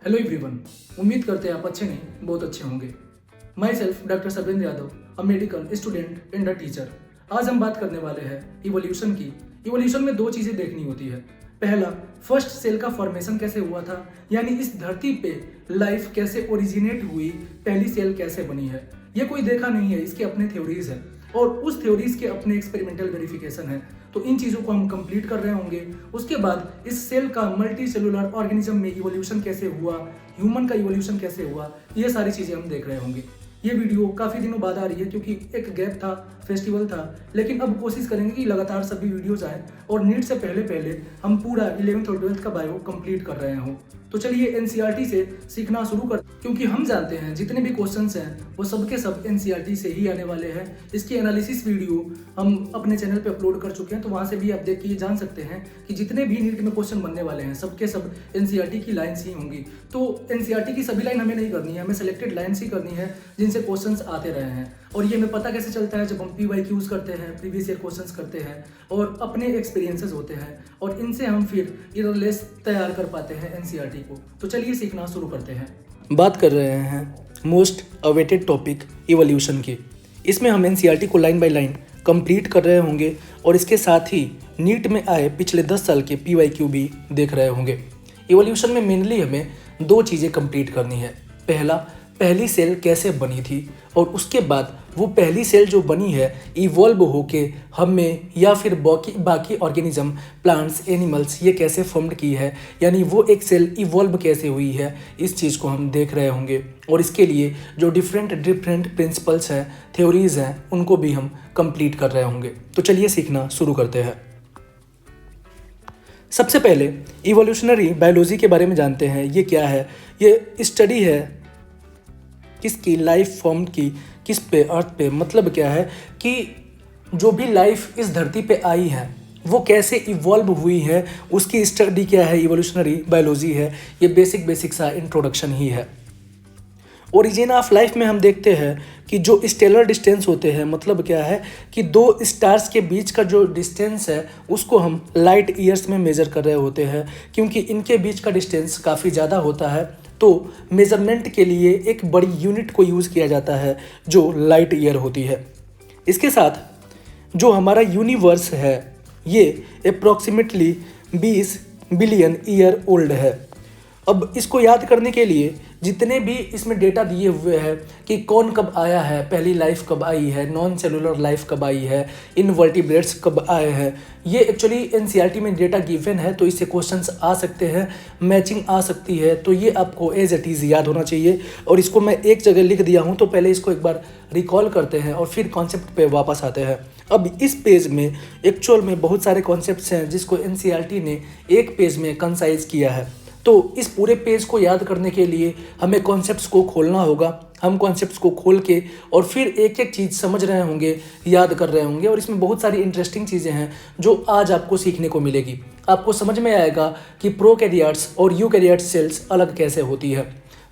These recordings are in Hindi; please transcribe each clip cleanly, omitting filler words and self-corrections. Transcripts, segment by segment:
Hello everyone. उम्मीद करते हैं आप अच्छे नहीं बहुत अच्छे होंगे। Myself doctor Sabindra Yadav, a medical student and a teacher. आज हम बात करने वाले हैं इवोल्यूशन की। इवोल्यूशन में दो चीज़ें देखनी होती है। पहला, फर्स्ट सेल का फॉर्मेशन कैसे हुआ था, यानी इस धरती पे लाइफ कैसे ओरिजिनेट हुई, पहली सेल कैसे बनी है। ये कोई देखा नहीं है, इसके अपने थ्योरीज है और उस थ्योरीज के अपने एक्सपेरिमेंटल वेरिफिकेशन है। तो इन चीज़ों को हम कंप्लीट कर रहे होंगे। उसके बाद इस सेल का मल्टी सेलुलर ऑर्गेनिज्म में इवोल्यूशन कैसे हुआ, ह्यूमन का इवोल्यूशन कैसे हुआ, ये सारी चीज़ें हम देख रहे होंगे। ये वीडियो काफ़ी दिनों बाद आ रही है क्योंकि एक गैप था, फेस्टिवल था, लेकिन अब कोशिश करेंगे कि लगातार सभी वीडियोस आए और नीट से पहले पहले हम पूरा 11th और 12th का बायो कंप्लीट कर रहे हों। तो चलिए एनसीईआरटी से सीखना शुरू कर, क्योंकि हम जानते हैं जितने भी क्वेश्चंस हैं वो सब के सब एनसीईआरटी से ही आने वाले हैं। इसकी एनालिसिस वीडियो हम अपने चैनल पे अपलोड कर चुके हैं, तो वहाँ से भी आप देख के जान सकते हैं कि जितने भी नीट में क्वेश्चन बनने वाले हैं सबके सब एनसीईआरटी की लाइन्स ही होंगी। तो एनसीईआरटी की सभी लाइन हमें नहीं करनी है, हमें सेलेक्टेड लाइन्स ही करनी है जिनसे क्वेश्चंस आते रहे हैं। और ये हमें पता कैसे चलता है, जब हम PYQs करते हैं, प्रीवियस ईयर क्वेश्चंस करते हैं और अपने एक्सपीरियंसेस होते हैं और इनसे हम फिर इररलेस तैयार कर पाते हैं एनसीईआरटी को। तो चलिए सीखना शुरू करते हैं। बात कर रहे हैं मोस्ट अवेटेड टॉपिक इवोल्यूशन की। इसमें हम एनसीईआरटी को लाइन बाय लाइन कंप्लीट कर रहे होंगे और इसके साथ ही नीट में आए पिछले 10 साल के PYQ भी देख रहे होंगे। इवोल्यूशन में मेनली हमें दो चीज़ें कंप्लीट करनी है। पहला, पहली सेल कैसे बनी थी, और उसके बाद वो पहली सेल जो बनी है इवॉल्व होके हमें या फिर बाकी ऑर्गेनिज्म, प्लांट्स, एनिमल्स ये कैसे फॉर्म्ड की है, यानी वो एक सेल इवॉल्व कैसे हुई है, इस चीज़ को हम देख रहे होंगे। और इसके लिए जो डिफरेंट प्रिंसिपल्स हैं, थ्योरीज हैं, उनको भी हम कंप्लीट कर रहे होंगे। तो चलिए सीखना शुरू करते हैं। सबसे पहले इवोल्यूशनरी बायोलॉजी के बारे में जानते हैं। ये क्या है? ये स्टडी है किसकी, लाइफ फॉर्म की, किस पे, अर्थ पे। मतलब क्या है कि जो भी लाइफ इस धरती पे आई है वो कैसे इवॉल्व हुई है, उसकी स्टडी क्या है, इवोल्यूशनरी बायोलॉजी है। ये बेसिक सा इंट्रोडक्शन ही है। ओरिजिन ऑफ लाइफ में हम देखते हैं कि जो स्टेलर डिस्टेंस होते हैं, मतलब क्या है कि दो स्टार्स के बीच का जो डिस्टेंस है उसको हम लाइट ईयर्स में मेजर कर रहे होते हैं, क्योंकि इनके बीच का डिस्टेंस काफ़ी ज़्यादा होता है। तो मेजरमेंट के लिए एक बड़ी यूनिट को यूज़ किया जाता है जो लाइट ईयर होती है। इसके साथ जो हमारा यूनिवर्स है ये अप्रॉक्सीमेटली 20 बिलियन ईयर ओल्ड है। अब इसको याद करने के लिए जितने भी इसमें डेटा दिए हुए हैं कि कौन कब आया है, पहली लाइफ कब आई है, नॉन सेलुलर लाइफ कब आई है, इनवर्टिब्रेट्स कब आए हैं, ये एक्चुअली एनसीईआरटी में डेटा गिवन है। तो इससे क्वेश्चंस आ सकते हैं, मैचिंग आ सकती है। तो ये आपको एज इट इज़ याद होना चाहिए। और इसको मैं एक जगह लिख दिया हूँ, तो पहले इसको एक बार रिकॉल करते हैं और फिर कॉन्सेप्ट पे वापस आते हैं। अब इस पेज में एक्चुअल में बहुत सारे कॉन्सेप्ट्स हैं जिसको एनसीईआरटी ने एक पेज में कंसाइज किया है। तो इस पूरे पेज को याद करने के लिए हमें कॉन्सेप्ट्स को खोलना होगा। हम कॉन्सेप्ट्स को खोल के और फिर एक एक चीज़ समझ रहे होंगे, याद कर रहे होंगे। और इसमें बहुत सारी इंटरेस्टिंग चीज़ें हैं जो आज आपको सीखने को मिलेगी। आपको समझ में आएगा कि प्रोकैरियोट्स और यूकैरियोट्स सेल्स अलग कैसे होती है।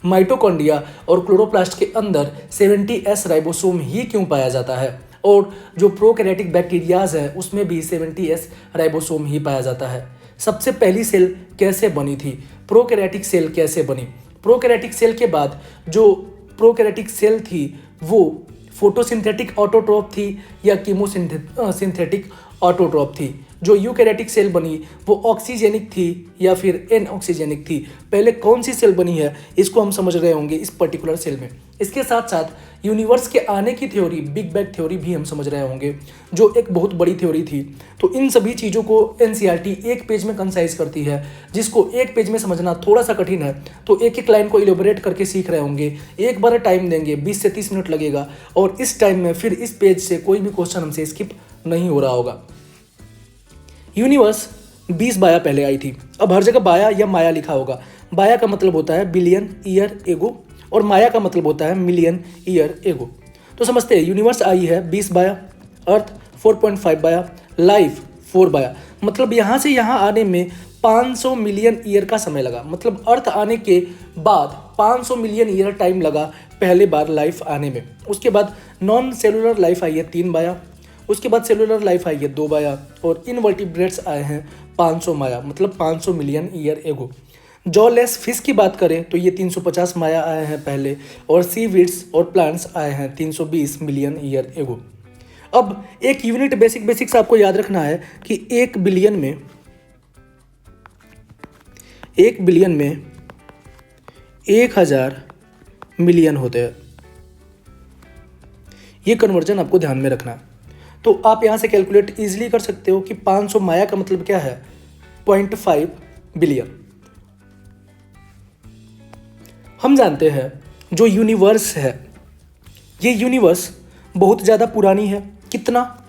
माइटोकॉन्ड्रिया और क्लोरोप्लास्ट के अंदर 70S राइबोसोम ही क्यों पाया जाता है, और जो प्रोकैरियोटिक बैक्टीरियाज है उसमें भी 70S राइबोसोम ही पाया जाता है। सबसे पहली सेल कैसे बनी थी, प्रोकैरियोटिक सेल कैसे बनी। प्रोकैरियोटिक सेल के बाद जो प्रोकैरियोटिक सेल थी वो फोटोसिंथेटिक ऑटोट्रोप थी या कीमोसिंथेटिक ऑटोट्रोप थी। जो यूकैरियोटिक सेल बनी वो ऑक्सीजेनिक थी या फिर एनऑक्सीजेनिक थी। पहले कौन सी सेल बनी है इसको हम समझ रहे होंगे इस पर्टिकुलर सेल में। इसके साथ साथ यूनिवर्स के आने की थ्योरी, बिग बैंग थ्योरी भी हम समझ रहे होंगे, जो एक बहुत बड़ी थ्योरी थी। तो इन सभी चीज़ों को एनसीईआरटी एक पेज में कंसाइज करती है, जिसको एक पेज में समझना थोड़ा सा कठिन है। तो एक एक लाइन को इलेबोरेट करके सीख रहे होंगे। एक बार टाइम देंगे, 20 से 30 मिनट लगेगा, और इस टाइम में फिर इस पेज से कोई भी क्वेश्चन हमसे स्किप नहीं हो रहा होगा। यूनिवर्स 20 बाया पहले आई थी। अब हर जगह बाया या माया लिखा होगा। बाया का मतलब होता है बिलियन ईयर एगो और माया का मतलब होता है मिलियन ईयर एगो। तो समझते हैं, यूनिवर्स आई है 20 बाया, अर्थ 4.5 बाया, लाइफ 4 बाया। मतलब यहाँ से यहाँ आने में 500 मिलियन ईयर का समय लगा। मतलब अर्थ आने के बाद 500 मिलियन ईयर टाइम लगा पहले बार लाइफ आने में। उसके बाद नॉन सेलुलर लाइफ आई है 3 बाया, उसके बाद सेलुलर लाइफ आई है 2 बाया, और इनवर्टिब्रेट्स आए हैं 500 माया, मतलब 500 मिलियन ईयर एगो। जॉलेस फिश की बात करें तो ये 350 माया आए हैं पहले, और सीवीड्स और प्लांट्स आए हैं 320 मिलियन ईयर एगो। अब एक यूनिट बेसिक्स आपको याद रखना है कि 1 बिलियन में 1000 मिलियन होते हैं। ये कन्वर्जन आपको ध्यान में रखना है। तो आप यहाँ से कैलकुलेट इजीली कर सकते हो कि 500 माया का मतलब क्या है, 0.5 बिलियन। हम जानते हैं जो यूनिवर्स है, ये यूनिवर्स बहुत ज़्यादा पुरानी है। कितना?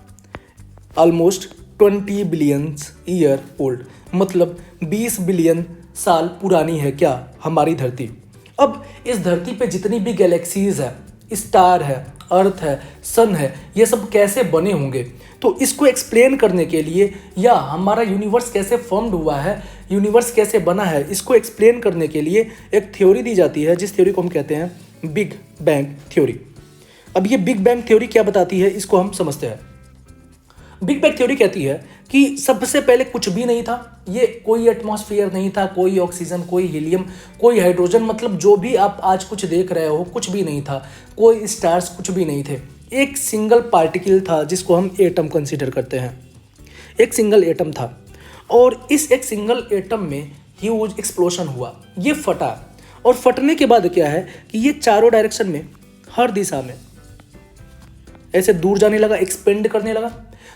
ऑलमोस्ट 20 बिलियंस ईयर ओल्ड, मतलब 20 बिलियन साल पुरानी है क्या हमारी धरती। अब इस धरती पे जितनी भी गैलेक्सीज है, स्टार है, अर्थ है, सन है, ये सब कैसे बने होंगे, तो इसको एक्सप्लेन करने के लिए, या हमारा यूनिवर्स कैसे फॉर्म्ड हुआ है, यूनिवर्स कैसे बना है, इसको एक्सप्लेन करने के लिए एक थ्योरी दी जाती है जिस थ्योरी को हम कहते हैं बिग बैंग थ्योरी। अब ये बिग बैंग थ्योरी क्या बताती है, इसको हम समझते हैं। बिग बैंग थ्योरी कहती है कि सबसे पहले कुछ भी नहीं था, ये कोई एटमॉस्फेयर नहीं था, कोई ऑक्सीजन, कोई हीलियम, कोई हाइड्रोजन, मतलब जो भी आप आज कुछ देख रहे हो कुछ भी नहीं था, कोई स्टार्स कुछ भी नहीं थे। एक सिंगल पार्टिकल था जिसको हम एटम कंसीडर करते हैं। एक सिंगल एटम था, और इस एक सिंगल एटम में ह्यूज एक्सप्लोशन हुआ, ये फटा, और फटने के बाद क्या है कि ये चारों डायरेक्शन में, हर दिशा में ऐसे दूर जाने लगा, एक्सपेंड करने लगा।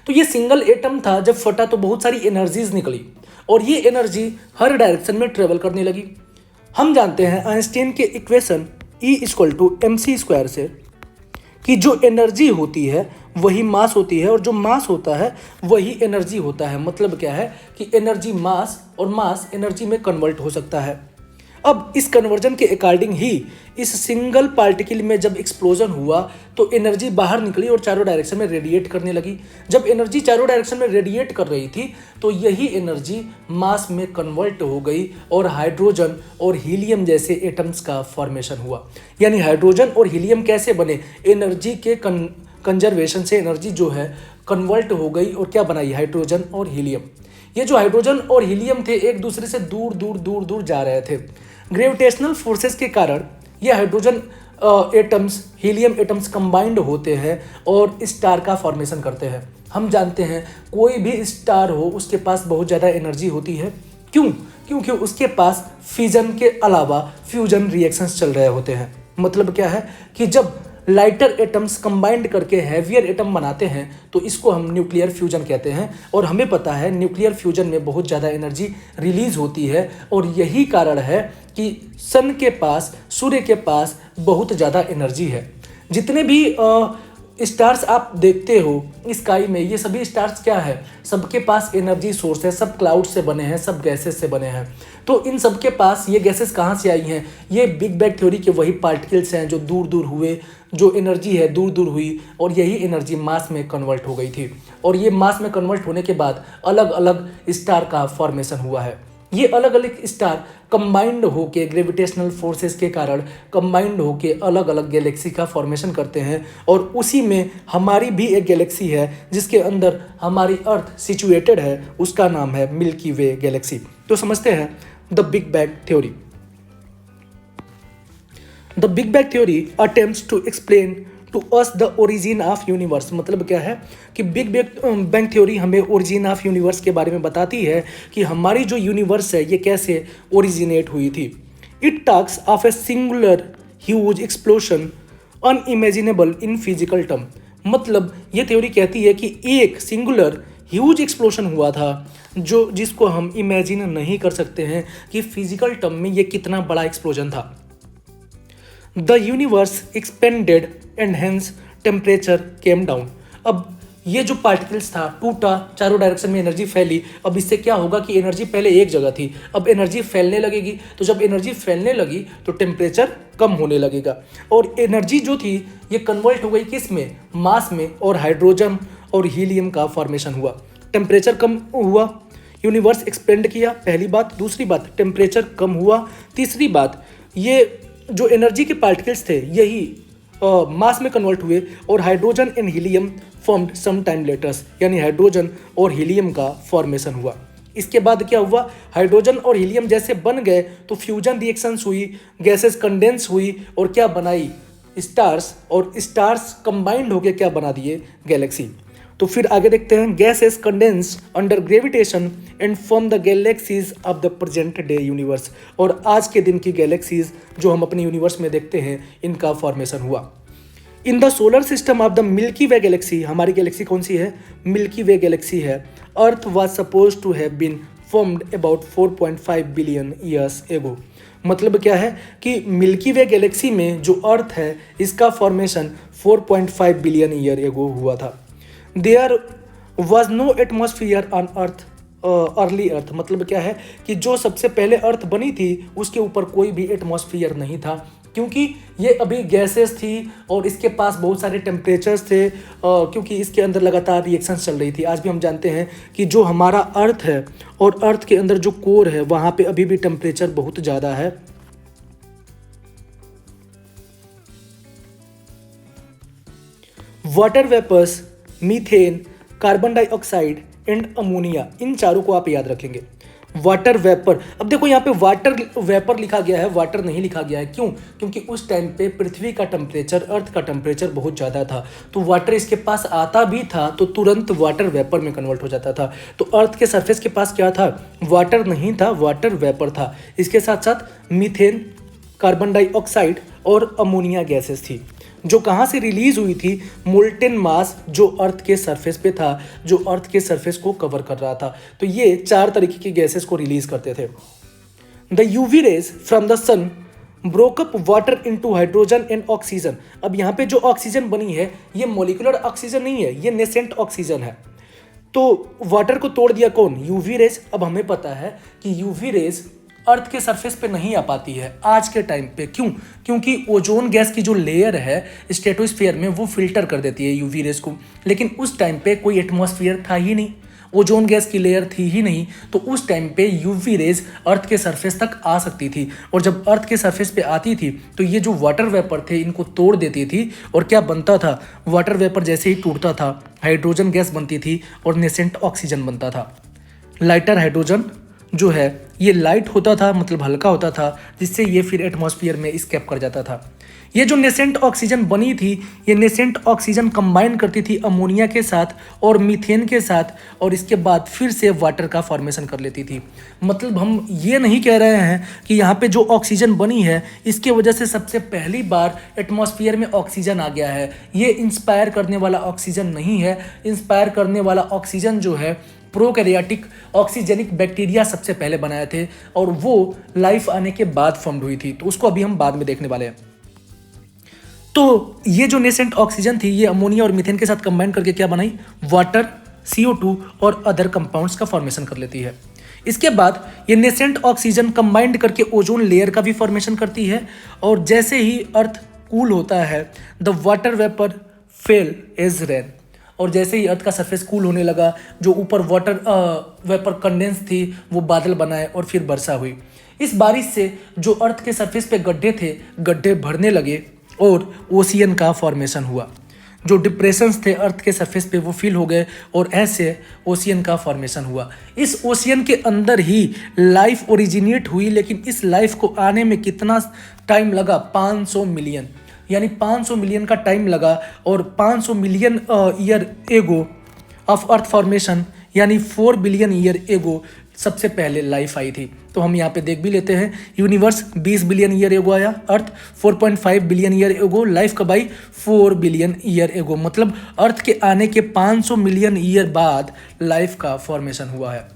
तो ये सिंगल एटम था, जब फटा तो बहुत सारी एनर्जीज निकली, और ये एनर्जी हर डायरेक्शन में ट्रेवल करने लगी। हम जानते हैं आइंस्टीन के इक्वेशन E=mc² से कि जो एनर्जी होती है वही मास होती है, और जो मास होता है वही एनर्जी होता है। मतलब क्या है कि एनर्जी मास, और मास एनर्जी में कन्वर्ट हो सकता है। अब इस कन्वर्जन के अकॉर्डिंग ही इस सिंगल पार्टिकल में जब एक्सप्लोजन हुआ तो एनर्जी बाहर निकली और चारों डायरेक्शन में रेडिएट करने लगी। जब एनर्जी चारों डायरेक्शन में रेडिएट कर रही थी तो यही एनर्जी मास में कन्वर्ट हो गई, और हाइड्रोजन और हीलियम जैसे एटम्स का फॉर्मेशन हुआ। यानी हाइड्रोजन और हीलियम कैसे बने, एनर्जी के कंजर्वेशन से एनर्जी जो है कन्वर्ट हो गई, और क्या बनाई, हाइड्रोजन और हीलियम। ये जो हाइड्रोजन और हीलियम थे एक दूसरे से दूर दूर दूर दूर जा रहे थे। ग्रेविटेशनल फोर्सेस के कारण ये hydrogen atoms, helium atoms combined होते हैं और स्टार का फॉर्मेशन करते हैं। हम जानते हैं कोई भी स्टार हो उसके पास बहुत ज़्यादा एनर्जी होती है। क्यों? क्योंकि उसके पास फिजन के अलावा फ्यूजन रिएक्शंस चल रहे होते हैं। मतलब क्या है कि जब लाइटर एटम्स कंबाइंड करके हैवियर एटम बनाते हैं तो इसको हम न्यूक्लियर फ्यूजन कहते हैं। और हमें पता है न्यूक्लियर फ्यूजन में बहुत ज़्यादा एनर्जी रिलीज होती है, और यही कारण है कि सन के पास, सूर्य के पास बहुत ज़्यादा एनर्जी है। जितने भी स्टार्स आप देखते हो स्काई में, ये सभी स्टार्स क्या है, सबके पास एनर्जी सोर्स है, सब क्लाउड से बने हैं, सब गैसेस से बने हैं। तो इन सब के पास ये गैसेस कहाँ से आई हैं, ये बिग बैंग थ्योरी के वही पार्टिकल्स हैं जो दूर दूर हुए, जो एनर्जी है दूर दूर हुई, और यही एनर्जी मास में कन्वर्ट हो गई थी। और ये मास में कन्वर्ट होने के बाद अलग अलग स्टार का फॉर्मेशन हुआ है। ये अलग अलग स्टार कंबाइंड होके ग्रेविटेशनल फोर्सेस के कारण कंबाइंड होके अलग अलग गैलेक्सी का फॉर्मेशन करते हैं, और उसी में हमारी भी एक गैलेक्सी है जिसके अंदर हमारी अर्थ सिचुएटेड है, उसका नाम है मिल्की वे गैलेक्सी। तो समझते हैं the big bang theory. The big bang theory attempts to explain to us the origin of universe. मतलब क्या है कि बिग बैंग थ्योरी हमें ओरिजिन ऑफ यूनिवर्स के बारे में बताती है कि हमारी जो यूनिवर्स है ये कैसे ओरिजिनेट हुई थी। It talks of a singular huge explosion unimaginable in physical term. मतलब ये थ्योरी कहती है कि एक सिंगुलर ह्यूज एक्सप्लोशन हुआ था जो जिसको हम इमेजिन नहीं कर सकते हैं कि फिजिकल टर्म में ये कितना बड़ा एक्सप्लोजन था। The universe expanded and hence temperature came down. अब ये जो पार्टिकल्स था टूटा, चारों डायरेक्शन में एनर्जी फैली। अब इससे क्या होगा कि एनर्जी पहले एक जगह थी, अब एनर्जी फैलने लगेगी। तो जब एनर्जी फैलने लगी तो टेम्परेचर कम होने लगेगा, और एनर्जी जो थी ये कन्वर्ट हो गई किस में, मास में, और हाइड्रोजन और हीलियम का फॉर्मेशन हुआ। टेम्परेचर कम हुआ, यूनिवर्स एक्सपेंड किया, पहली बात। दूसरी बात, टेम्परेचर कम हुआ। तीसरी बात, ये जो एनर्जी के पार्टिकल्स थे यही मास में कन्वर्ट हुए, और hydrogen and helium formed some time later. यानी हाइड्रोजन और हीलियम का फॉर्मेशन हुआ। इसके बाद क्या हुआ, हाइड्रोजन और हीलियम जैसे बन गए तो फ्यूजन रिएक्शंस हुई, गैसेस कंडेंस हुई और क्या बनाई, स्टार्स, और स्टार्स कंबाइंड होकर क्या बना दिए, गैलेक्सी। तो फिर आगे देखते हैं, gases condense under gravitation and form the galaxies of the present day universe. और आज के दिन की गैलेक्सीज जो हम अपने यूनिवर्स में देखते हैं, इनका फॉर्मेशन हुआ। In the solar system of the Milky Way galaxy, हमारी गैलेक्सी कौन सी है, मिल्की वे गैलेक्सी है। Earth was suppose to have been formed about 4.5 billion years ago. मतलब क्या है कि मिल्की वे गैलेक्सी में जो अर्थ है, इसका फॉर्मेशन 4.5 बिलियन ईयर एगो हुआ था। There was no atmosphere on earth early earth. मतलब क्या है कि जो सबसे पहले अर्थ बनी थी उसके ऊपर कोई भी एटमॉस्फियर नहीं था, क्योंकि ये अभी गैसेस थी और इसके पास बहुत सारे टेम्परेचर्स थे, क्योंकि इसके अंदर लगातार रिएक्शंस चल रही थी। आज भी हम जानते हैं कि जो हमारा अर्थ है और अर्थ के अंदर जो कोर है, वहाँ पे अभी भी टेम्परेचर बहुत ज़्यादा है। Water vapours, methane, carbon dioxide and ammonia, इन चारों को आप याद रखेंगे। वाटर वेपर, अब देखो यहाँ पे वाटर वेपर लिखा गया है, वाटर नहीं लिखा गया है, क्यों? क्योंकि उस टाइम पे पृथ्वी का टेम्परेचर, अर्थ का टेम्परेचर बहुत ज़्यादा था, तो वाटर इसके पास आता भी था तो तुरंत वाटर वेपर में कन्वर्ट हो जाता था। तो अर्थ के सरफेस के पास क्या था, वाटर नहीं था, वाटर वेपर था। इसके साथ साथ मीथेन, कार्बन डाइऑक्साइड और अमोनिया गैसेस थी, जो कहाँ से रिलीज हुई थी, मोल्टेन मास जो अर्थ के सरफेस पे था, जो अर्थ के सरफेस को कवर कर रहा था। तो ये 4 तरीके की गैसेस को रिलीज करते थे। The UV rays from the sun broke up water into hydrogen and oxygen. अब यहाँ पे जो ऑक्सीजन बनी है, ये मोलिकुलर ऑक्सीजन नहीं है, ये नेसेंट ऑक्सीजन है। तो वाटर को तोड़ दिया कौन, यूवी रेज। अब हमें पता है कि यूवी रेज अर्थ के सरफेस पे नहीं आ पाती है आज के टाइम पे, क्यों? क्योंकि ओजोन गैस की जो लेयर है स्ट्रेटोस्फीयर में, वो फिल्टर कर देती है यूवी रेस को। लेकिन उस टाइम पे कोई एटमॉस्फेयर था ही नहीं, ओजोन गैस की लेयर थी ही नहीं, तो उस टाइम पे यूवी रेज अर्थ के सरफेस तक आ सकती थी। और जब अर्थ के सरफेस पे आती थी तो ये जो वाटर वेपर थे, इनको तोड़ देती थी और क्या बनता था, वाटर वेपर जैसे ही टूटता था, हाइड्रोजन गैस बनती थी और नेसेंट ऑक्सीजन बनता था। लाइटर हाइड्रोजन जो है ये लाइट होता था, मतलब हल्का होता था, जिससे ये फिर एटमॉस्फेयर में स्केप कर जाता था। ये जो नेसेंट ऑक्सीजन बनी थी, ये नेसेंट ऑक्सीजन कंबाइन करती थी अमोनिया के साथ और मीथेन के साथ, और इसके बाद फिर से वाटर का फॉर्मेशन कर लेती थी। मतलब हम ये नहीं कह रहे हैं कि यहाँ पे जो ऑक्सीजन बनी है इसके वजह से सबसे पहली बार एटमॉस्फेयर में ऑक्सीजन आ गया है। ये इंस्पायर करने वाला ऑक्सीजन नहीं है। इंस्पायर करने वाला ऑक्सीजन जो है प्रोकैरियोटिक ऑक्सीजेनिक बैक्टीरिया सबसे पहले बनाए थे, और वो लाइफ आने के बाद फॉर्म्ड हुई थी, तो उसको अभी हम बाद में देखने वाले हैं। तो ये जो नेसेंट ऑक्सीजन थी, ये अमोनिया और मीथेन के साथ कंबाइन करके क्या बनाई, वाटर, CO2 और अदर कंपाउंड्स का फॉर्मेशन कर लेती है। इसके बाद ये नेसेंट ऑक्सीजन कंबाइंड करके ओजोन लेयर का भी फॉर्मेशन करती है, और जैसे ही अर्थ कूल होता है, the water vapour fell as rain, और जैसे ही अर्थ का सरफेस कूल होने लगा, जो ऊपर वाटर वेपर कंडेंस थी वो बादल बनाए और फिर वर्षा हुई। इस बारिश से जो अर्थ के सरफेस पे गड्ढे थे, गड्ढे भरने लगे और ओशियन का फॉर्मेशन हुआ। जो डिप्रेशंस थे अर्थ के सरफेस पे वो फिल हो गए और ऐसे ओशियन का फॉर्मेशन हुआ। इस ओशियन के अंदर ही लाइफ ओरिजिनेट हुई, लेकिन इस लाइफ को आने में कितना टाइम लगा, 500 मिलियन, यानी 500 मिलियन का टाइम लगा। और 500 मिलियन ईयर एगो ऑफ अर्थ फॉर्मेशन, यानी 4 बिलियन ईयर एगो सबसे पहले लाइफ आई थी। तो हम यहाँ पे देख भी लेते हैं, यूनिवर्स 20 बिलियन ईयर एगो आया, अर्थ 4.5 बिलियन ईयर एगो, लाइफ कब आई, 4 बिलियन ईयर एगो। मतलब अर्थ के आने के 500 मिलियन ईयर बाद लाइफ का फॉर्मेशन हुआ है।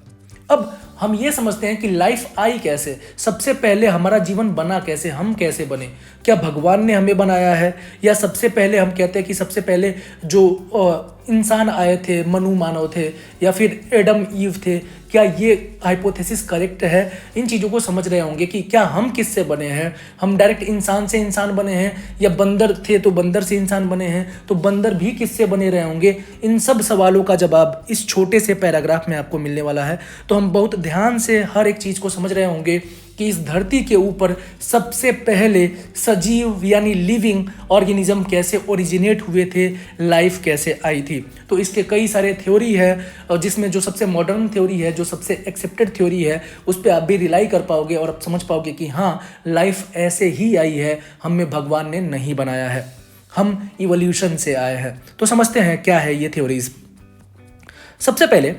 अब हम ये समझते हैं कि लाइफ आई कैसे, सबसे पहले हमारा जीवन बना कैसे, हम कैसे बने, क्या भगवान ने हमें बनाया है, या सबसे पहले हम कहते हैं कि सबसे पहले जो इंसान आए थे, मनु मानव थे, या फिर एडम ईव थे। क्या ये हाइपोथेसिस करेक्ट है? इन चीज़ों को समझ रहे होंगे कि क्या हम किससे बने हैं, हम डायरेक्ट इंसान से इंसान बने हैं, या बंदर थे तो बंदर से इंसान बने हैं, तो बंदर भी किससे बने रहे होंगे। इन सब सवालों का जवाब इस छोटे से पैराग्राफ में आपको मिलने वाला है। तो हम बहुत ध्यान से हर एक चीज़ को समझ रहे होंगे कि इस धरती के ऊपर सबसे पहले सजीव यानी लिविंग ऑर्गेनिज्म कैसे ओरिजिनेट हुए थे, लाइफ कैसे आई थी। तो इसके कई सारे थ्योरी है, और जिसमें जो सबसे मॉडर्न थ्योरी है, जो सबसे एक्सेप्टेड थ्योरी है, उस पर आप भी रिलाई कर पाओगे और आप समझ पाओगे कि हाँ, लाइफ ऐसे ही आई है, हमें भगवान ने नहीं बनाया है, हम इवोल्यूशन से आए हैं। तो समझते हैं क्या है ये थ्योरीज। सबसे पहले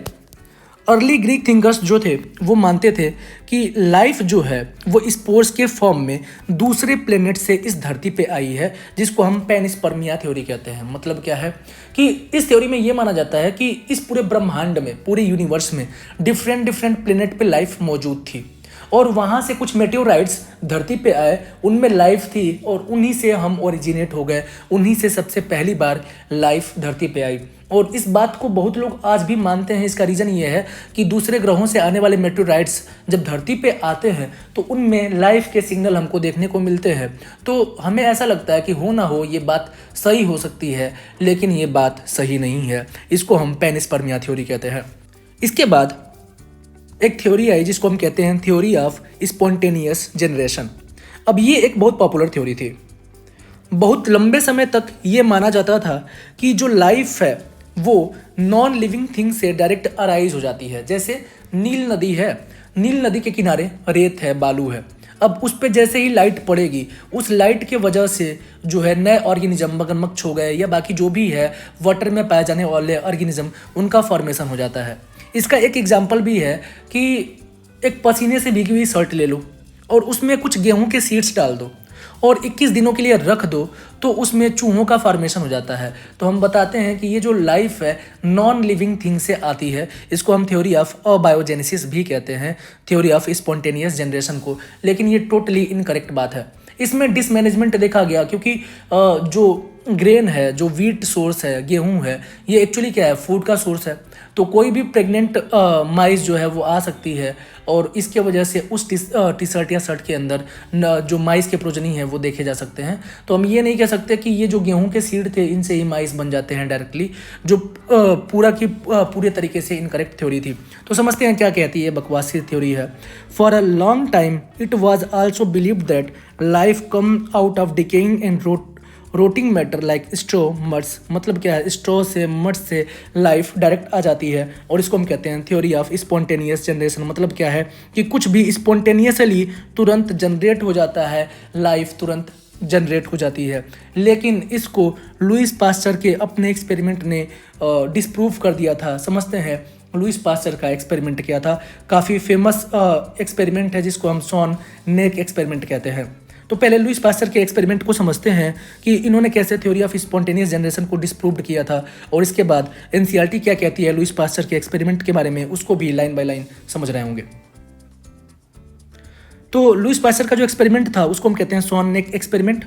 अर्ली ग्रीक थिंकर्स जो थे वो मानते थे कि लाइफ जो है वो स्पोर्स के फॉर्म में दूसरे प्लेनेट से इस धरती पे आई है, जिसको हम पैनिस्पर्मिया थ्योरी कहते हैं। मतलब क्या है कि इस थ्योरी में ये माना जाता है कि इस पूरे ब्रह्मांड में, पूरे यूनिवर्स में डिफरेंट डिफरेंट प्लेनेट पे लाइफ मौजूद थी, और वहाँ से कुछ मेटेओराइट्स धरती पे आए, उनमें लाइफ थी, और उन्हीं से हम ओरिजिनेट हो गए, उन्हीं से सबसे पहली बार लाइफ धरती पे आई। और इस बात को बहुत लोग आज भी मानते हैं। इसका रीज़न ये है कि दूसरे ग्रहों से आने वाले मेटेओराइट्स जब धरती पे आते हैं तो उनमें लाइफ के सिग्नल हमको देखने को मिलते हैं। तो हमें ऐसा लगता है कि हो ना हो ये बात सही हो सकती है, लेकिन ये बात सही नहीं है। इसको हम पैनिस्पर्मिया थ्योरी कहते हैं। इसके बाद एक थ्योरी आई जिसको हम कहते हैं थ्योरी ऑफ स्पॉन्टेनियस जनरेशन। अब ये एक बहुत पॉपुलर थ्योरी थी। बहुत लंबे समय तक ये माना जाता था कि जो लाइफ है वो नॉन लिविंग थिंग से डायरेक्ट अराइज हो जाती है। जैसे नील नदी है, नील नदी के किनारे रेत है, बालू है, अब उस पर जैसे ही लाइट पड़ेगी, उस लाइट के वजह से जो है नए ऑर्गेनिज्म, मगरमच्छ हो गए या बाकी जो भी है वाटर में पाए जाने वाले ऑर्गेनिज्म, उनका फॉर्मेशन हो जाता है। इसका एक एग्जाम्पल भी है कि एक पसीने से भीगी हुई शर्ट ले लो और उसमें कुछ गेहूं के सीड्स डाल दो और 21 दिनों के लिए रख दो, तो उसमें चूहों का फॉर्मेशन हो जाता है। तो हम बताते हैं कि ये जो लाइफ है नॉन लिविंग थिंग से आती है। इसको हम थ्योरी ऑफ अबायोजेनेसिस भी कहते हैं, थ्योरी ऑफ स्पॉन्टेनियस जनरेशन को। लेकिन ये टोटली इनकरेक्ट बात है। इसमें डिसमैनेजमेंट देखा गया, क्योंकि जो ग्रेन है, जो वीट सोर्स है, गेहूं है, ये एक्चुअली क्या है, फूड का सोर्स है। तो कोई भी प्रेग्नेंट माइस जो है वो आ सकती है, और इसके वजह से उस टी शर्ट या शर्ट के अंदर जो माइस के प्रोजनी है वो देखे जा सकते हैं। तो हम ये नहीं कह सकते कि ये जो गेहूं के सीड थे इनसे ही माइस बन जाते हैं डायरेक्टली, जो पूरे तरीके से इनकरेक्ट थ्योरी थी। तो समझते हैं क्या कहती है, बकवासी थ्योरी है। For a long time it was also believed that life come out of decaying and rotting matter like straw muds. मतलब क्या है, स्ट्रो से, मड से लाइफ डायरेक्ट आ जाती है, और इसको हम कहते हैं थ्योरी ऑफ स्पॉन्टेनियस जनरेशन। मतलब क्या है कि कुछ भी स्पॉन्टेनियसली तुरंत जनरेट हो जाता है, लाइफ तुरंत जनरेट हो जाती है। लेकिन इसको लुईस पास्चर के अपने एक्सपेरिमेंट ने डिस्प्रूव कर दिया था। समझते हैं लुईस पास्चर का एक्सपेरिमेंट किया था, काफ़ी फेमस एक्सपेरिमेंट है जिसको हम सॉन नेक एक्सपेरिमेंट कहते हैं। तो पहले लुईस पास्चर के एक्सपेरिमेंट को समझते हैं कि इन्होंने कैसे थ्योरी ऑफ स्पॉन्टेनियस जनरेशन को डिस्प्रूव्ड किया था, और इसके बाद एनसीईआरटी क्या कहती है लुईस पास्चर के एक्सपेरिमेंट के बारे में, उसको भी लाइन बाय लाइन समझ रहे होंगे। तो लुईस पास्चर का जो एक्सपेरिमेंट था उसको हम कहते हैं स्वान नेक एक्सपेरिमेंट।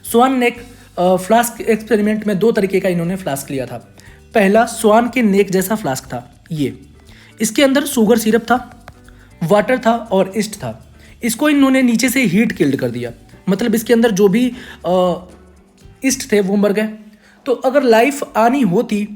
स्वान नेक फ्लास्क एक्सपेरिमेंट में दो तरीके का इन्होंने फ्लास्क लिया था। पहला स्वान के नेक जैसा फ्लास्क था ये, इसके अंदर शुगर सिरप था, वाटर था और ईस्ट था। इसको इन्होंने नीचे से हीट किल्ड कर दिया, मतलब इसके अंदर जो भी ईस्ट थे वो मर गए। तो अगर लाइफ आनी होती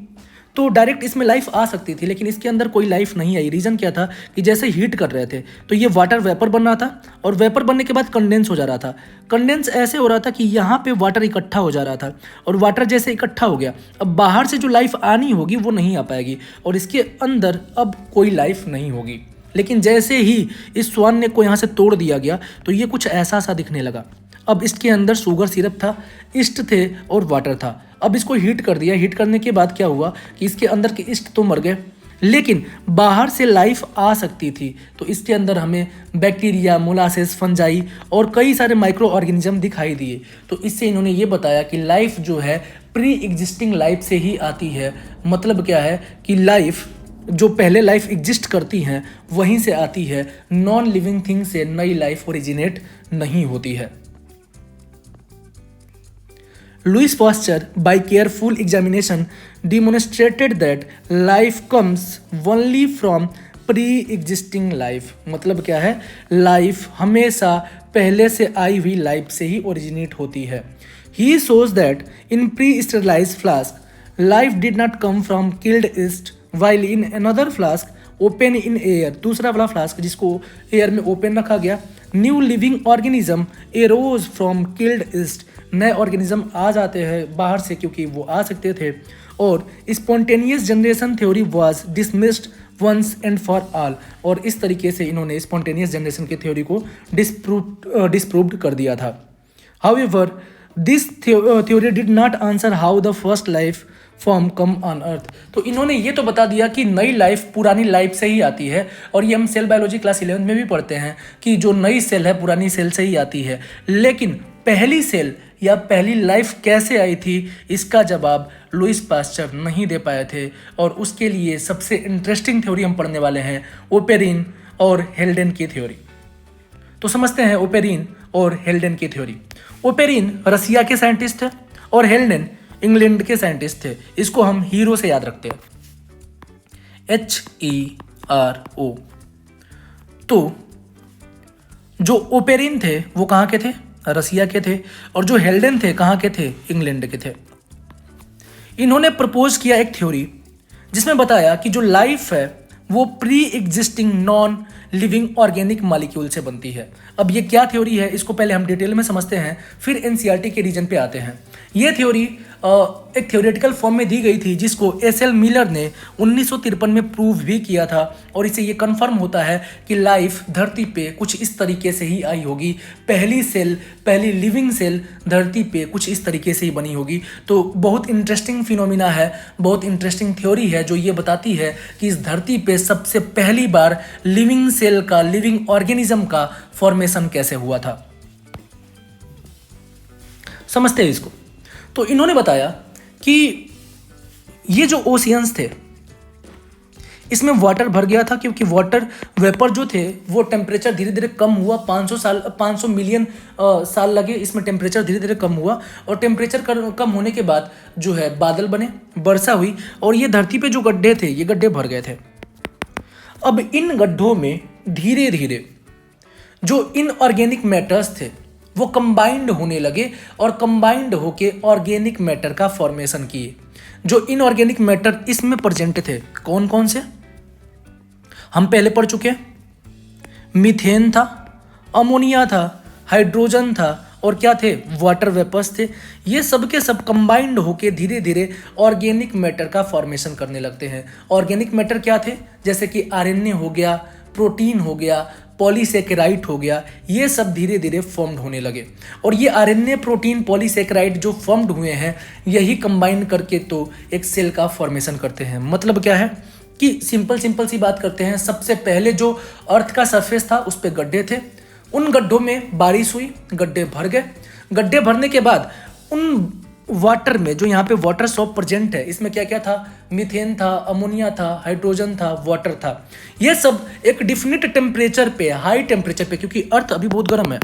तो डायरेक्ट इसमें लाइफ आ सकती थी, लेकिन इसके अंदर कोई लाइफ नहीं आई। रीज़न क्या था कि जैसे हीट कर रहे थे तो ये वाटर वेपर बन रहा था, और वेपर बनने के बाद कंडेंस हो जा रहा था। कंडेंस ऐसे हो रहा था कि यहाँ पे वाटर इकट्ठा हो जा रहा था, और वाटर जैसे इकट्ठा हो गया, अब बाहर से जो लाइफ आनी होगी वो नहीं आ पाएगी, और इसके अंदर अब कोई लाइफ नहीं होगी। लेकिन जैसे ही इस स्वान नेक को यहाँ से तोड़ दिया गया तो ये कुछ ऐसा सा दिखने लगा। अब इसके अंदर शुगर सिरप था, ईस्ट थे और वाटर था। अब इसको हीट कर दिया। हीट करने के बाद क्या हुआ कि इसके अंदर के ईस्ट तो मर गए, लेकिन बाहर से लाइफ आ सकती थी। तो इसके अंदर हमें बैक्टीरिया, मोलासेस, फंजाई और कई सारे माइक्रो ऑर्गेनिज्म दिखाई दिए। तो इससे इन्होंने ये बताया कि लाइफ जो है प्री एग्जिस्टिंग लाइफ से ही आती है। मतलब क्या है कि लाइफ जो पहले लाइफ एग्जिस्ट करती हैं वहीं से आती है, नॉन लिविंग थिंग से नई लाइफ ओरिजिनेट नहीं होती है। Louis Pasteur by careful examination demonstrated that life comes only from pre existing life. मतलब क्या है, लाइफ हमेशा पहले से आई हुई लाइफ से ही ओरिजिनेट होती है। ही shows that in pre-sterilized flask life did not come from killed yeast, while in another flask open in air, दूसरा वाला फ्लास्क जिसको एयर में ओपन रखा गया। New living organism arrows from killed east, नए ऑर्गेनिज्म आ जाते हैं बाहर से क्योंकि वो आ सकते थे। और spontaneous generation theory was dismissed once and for all, और इस तरीके से इन्होंने स्पॉन्टेनियस जनरेशन की थ्योरी को डिस्प्रूव्ड कर दिया था। However this theory did not answer how the first life form come on earth. तो इन्होंने ये तो बता दिया कि नई लाइफ पुरानी लाइफ से ही आती है, और ये हम सेल बायोलॉजी क्लास 11 में भी पढ़ते हैं कि जो नई सेल है पुरानी सेल से ही आती है। लेकिन पहली सेल या पहली लाइफ कैसे आई थी, इसका जवाब लुईस पास्चर नहीं दे पाए थे, और उसके लिए सबसे इंटरेस्टिंग थ्योरी हम पढ़ने वाले हैं, ओपेरिन और हेल्डेन की थ्योरी। तो समझते हैं ओपेरिन और हेल्डेन की थ्योरी। ओपेरिन रसिया के साइंटिस्ट थे और हेल्डेन इंग्लैंड के साइंटिस्ट थे। इसको हम हीरो से याद रखते हैं, HERO। तो जो ओपेरिन थे वो कहाँ के थे, रसिया के थे, और जो हेल्डेन थे कहाँ के थे, इंग्लैंड के थे। इन्होंने प्रपोज किया एक थ्योरी जिसमें बताया कि जो लाइफ है वो pre existing non living organic molecule से बनती है। अब ये क्या थ्योरी है इसको पहले हम डिटेल में समझते हैं, फिर एनसीईआरटी के रीजन पे आते हैं। ये थ्योरी एक थ्योरेटिकल फॉर्म में दी गई थी जिसको एसएल मिलर ने 1953 में प्रूव भी किया था, और इससे ये कंफर्म होता है कि लाइफ धरती पे कुछ इस तरीके से ही आई होगी। पहली सेल, पहली लिविंग सेल धरती पे कुछ इस तरीके से ही बनी होगी। तो बहुत इंटरेस्टिंग फिनोमिना है, बहुत इंटरेस्टिंग थ्योरी है जो ये बताती है कि इस धरती पे सबसे पहली बार लिविंग सेल का, लिविंग ऑर्गेनिज्म का फॉर्मेशन कैसे हुआ था। समझते हैं इसको। तो इन्होंने बताया कि ये जो ओशियंस थे इसमें वाटर भर गया था, क्योंकि वाटर वेपर जो थे वो टेम्परेचर धीरे धीरे कम हुआ। 500 मिलियन साल लगे इसमें, टेम्परेचर धीरे धीरे कम हुआ, और टेम्परेचर कम होने के बाद जो है बादल बने, वर्षा हुई, और ये धरती पे जो गड्ढे थे ये गड्ढे भर गए थे। अब इन गड्ढों में धीरे धीरे जो इनऑर्गेनिक मैटर्स थे वो कंबाइंड होने लगे, और कंबाइंड होके ऑर्गेनिक मैटर का फॉर्मेशन किए। जो इनऑर्गेनिक मैटर इसमें प्रेजेंट थे कौन कौन से हम पहले पढ़ चुके हैं। मीथेन था, अमोनिया था, हाइड्रोजन था, और क्या थे, वाटर वेपर्स थे। ये सब के सब कंबाइंड होके धीरे धीरे ऑर्गेनिक मैटर का फॉर्मेशन करने लगते हैं। ऑर्गेनिक मैटर क्या थे, जैसे कि आरएनए हो गया, प्रोटीन हो गया, पॉलीसेकेराइड हो गया, ये सब धीरे धीरे फॉर्म्ड होने लगे। और ये आरएनए, प्रोटीन, पॉलीसेकेराइड जो फॉर्म्ड हुए हैं यही कंबाइन करके तो एक सेल का फॉर्मेशन करते हैं। मतलब क्या है कि सिंपल सी बात करते हैं। सबसे पहले जो अर्थ का सरफेस था उस पर गड्ढे थे, उन गड्ढों में बारिश हुई, गड्ढे भर गए। गड्ढे भरने के बाद उन वाटर में, जो यहाँ पे वाटर सॉल्ट प्रेजेंट है, इसमें क्या क्या था, मीथेन था, अमोनिया था, हाइड्रोजन था, वाटर था। ये सब एक डिफिनिट टेम्परेचर पे, हाई टेम्परेचर पे, क्योंकि अर्थ अभी बहुत गर्म है,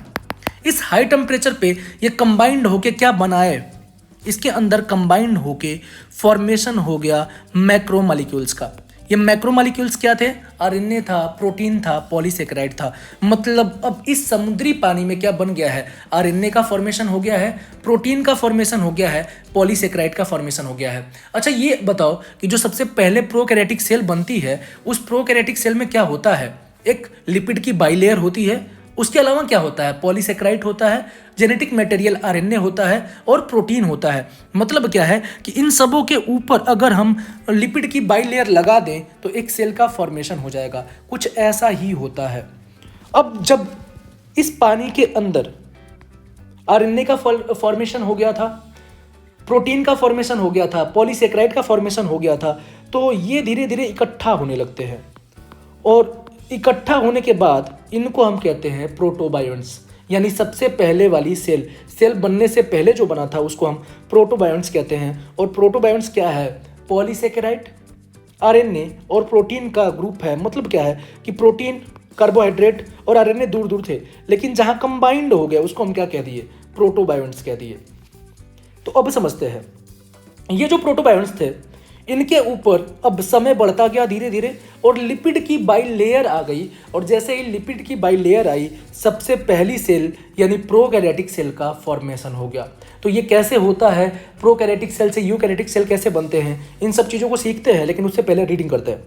इस हाई टेम्परेचर पे ये कंबाइंड होके क्या बनाए, इसके अंदर कंबाइंड होके फॉर्मेशन हो गया मैक्रोमोलिक्यूल्स का। ये मैक्रोमोलिक्यूल्स क्या थे, आरएनए था, प्रोटीन था, पॉलीसेकेराइड था। मतलब अब इस समुद्री पानी में क्या बन गया है, आरएनए का फॉर्मेशन हो गया है, प्रोटीन का फॉर्मेशन हो गया है, पॉलीसेकेराइड का फॉर्मेशन हो गया है। अच्छा ये बताओ कि जो सबसे पहले प्रोकैरियोटिक सेल बनती है उस प्रोकैरियोटिक सेल में क्या होता है, एक लिपिड की बाइलेयर होती है, उसके अलावा क्या होता है, पॉलीसेकेराइड होता है, जेनेटिक मटेरियल आरएनए होता है, और प्रोटीन होता है। मतलब क्या है कि इन सबों के ऊपर अगर हम लिपिड की बाइलेयर लगा दें तो एक सेल का फॉर्मेशन हो जाएगा। कुछ ऐसा ही होता है। अब जब इस पानी के अंदर आरएनए का फॉर्मेशन हो गया था, प्रोटीन का फॉर्मेशन हो गया था, पॉलीसेकेराइड का फॉर्मेशन हो गया था, तो ये धीरे धीरे इकट्ठा होने लगते हैं, और इकट्ठा होने के बाद इनको हम कहते हैं प्रोटोबायोन्ट्स। यानी सबसे पहले वाली सेल बनने से पहले जो बना था उसको हम प्रोटोबायोन्ट्स कहते हैं। और प्रोटोबायोन्ट्स क्या है, पॉलीसेकेराइड, आरएनए और प्रोटीन का ग्रुप है। मतलब क्या है कि प्रोटीन, कार्बोहाइड्रेट और आरएनए दूर दूर थे, लेकिन जहां कंबाइंड हो गया उसको हम क्या कह दिए, प्रोटोबायोन्ट्स कह दिए। तो अब समझते हैं, ये जो प्रोटोबायोन्ट्स थे इनके ऊपर अब समय बढ़ता गया धीरे धीरे, और लिपिड की बाइलेयर आ गई। और जैसे ही लिपिड की बाइलेयर आई, सबसे पहली सेल यानी प्रोकैरियोटिक सेल का फॉर्मेशन हो गया। तो ये कैसे होता है, प्रोकैरियोटिक सेल से यूकैरियोटिक सेल कैसे बनते हैं, इन सब चीज़ों को सीखते हैं, लेकिन उससे पहले रीडिंग करते हैं।